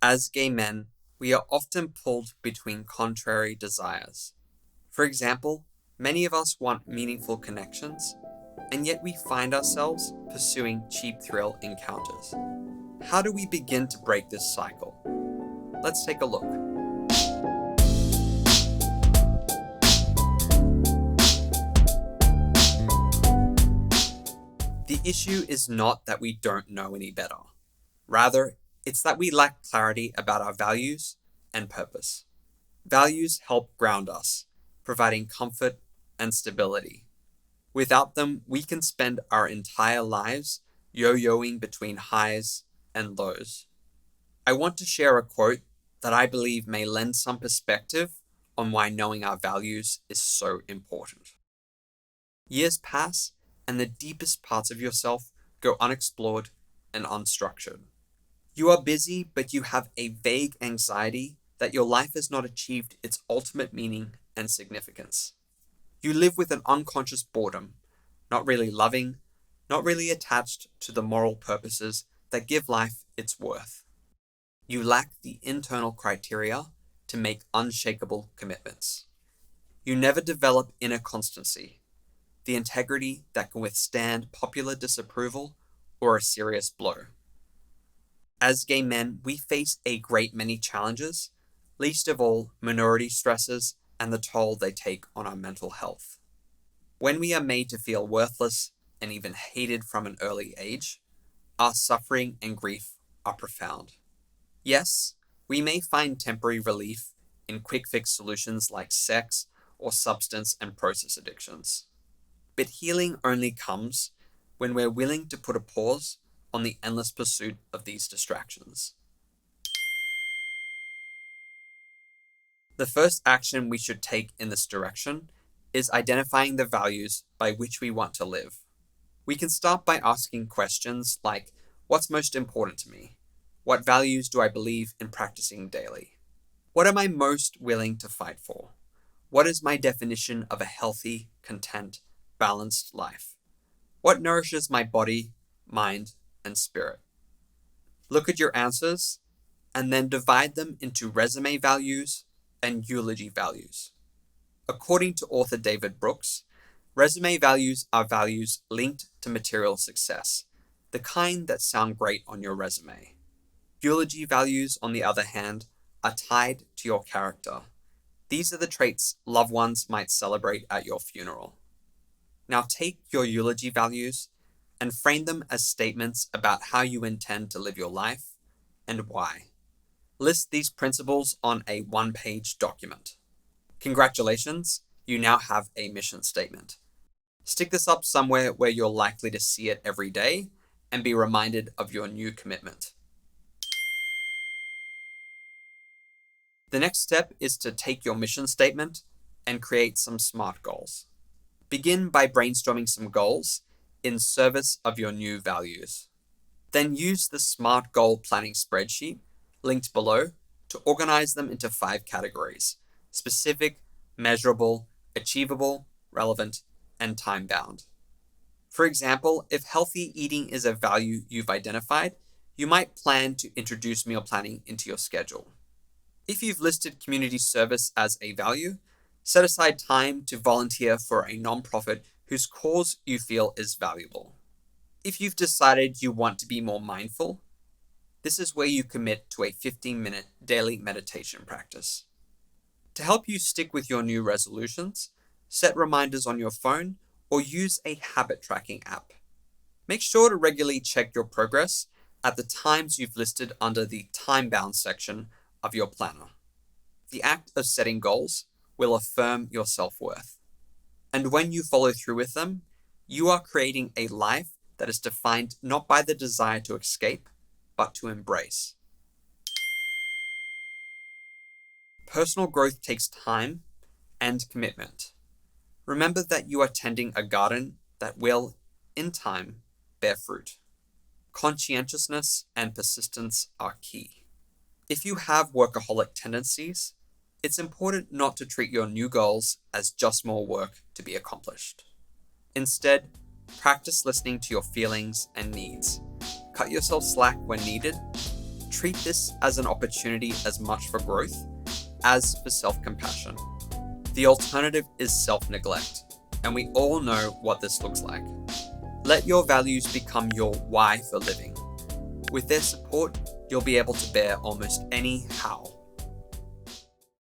As gay men, we are often pulled between contrary desires. For example, many of us want meaningful connections, and yet we find ourselves pursuing cheap thrill encounters. How do we begin to break this cycle? Let's take a look. The issue is not that we don't know any better. Rather, it's that we lack clarity about our values and purpose. Values help ground us, providing comfort and stability. Without them, we can spend our entire lives yo-yoing between highs and lows. I want to share a quote that I believe may lend some perspective on why knowing our values is so important. Years pass, and the deepest parts of yourself go unexplored and unstructured. You are busy, but you have a vague anxiety that your life has not achieved its ultimate meaning and significance. You live with an unconscious boredom, not really loving, not really attached to the moral purposes that give life its worth. You lack the internal criteria to make unshakable commitments. You never develop inner constancy, the integrity that can withstand popular disapproval or a serious blow. As gay men, we face a great many challenges, least of all minority stresses and the toll they take on our mental health. When we are made to feel worthless and even hated from an early age, our suffering and grief are profound. Yes, we may find temporary relief in quick fix solutions like sex or substance and process addictions. But healing only comes when we're willing to put a pause on the endless pursuit of these distractions. The first action we should take in this direction is identifying the values by which we want to live. We can start by asking questions like, what's most important to me? What values do I believe in practicing daily? What am I most willing to fight for? What is my definition of a healthy, content, balanced life? What nourishes my body, mind, and spirit? Look at your answers and then divide them into resume values and eulogy values. According to author David Brooks, resume values are values linked to material success, the kind that sound great on your resume. Eulogy values, on the other hand, are tied to your character. These are the traits loved ones might celebrate at your funeral. Now take your eulogy values and frame them as statements about how you intend to live your life and why. List these principles on a one-page document. Congratulations, you now have a mission statement. Stick this up somewhere where you're likely to see it every day and be reminded of your new commitment. The next step is to take your mission statement and create some SMART goals. Begin by brainstorming some goals in service of your new values. Then use the SMART goal planning spreadsheet linked below to organize them into 5 categories: specific, measurable, achievable, relevant, and time-bound. For example, if healthy eating is a value you've identified, you might plan to introduce meal planning into your schedule. If you've listed community service as a value, set aside time to volunteer for a nonprofit whose cause you feel is valuable. If you've decided you want to be more mindful, this is where you commit to a 15-minute daily meditation practice. To help you stick with your new resolutions, set reminders on your phone or use a habit tracking app. Make sure to regularly check your progress at the times you've listed under the time-bound section of your planner. The act of setting goals will affirm your self-worth. And when you follow through with them, you are creating a life that is defined not by the desire to escape, but to embrace. Personal growth takes time and commitment. Remember that you are tending a garden that will, in time, bear fruit. Conscientiousness and persistence are key. If you have workaholic tendencies, it's important not to treat your new goals as just more work to be accomplished. Instead, practice listening to your feelings and needs. Cut yourself slack when needed. treat this as an opportunity as much for growth as for self-compassion. The alternative is self-neglect, and we all know what this looks like. Let your values become your why for living. With their support, you'll be able to bear almost any how.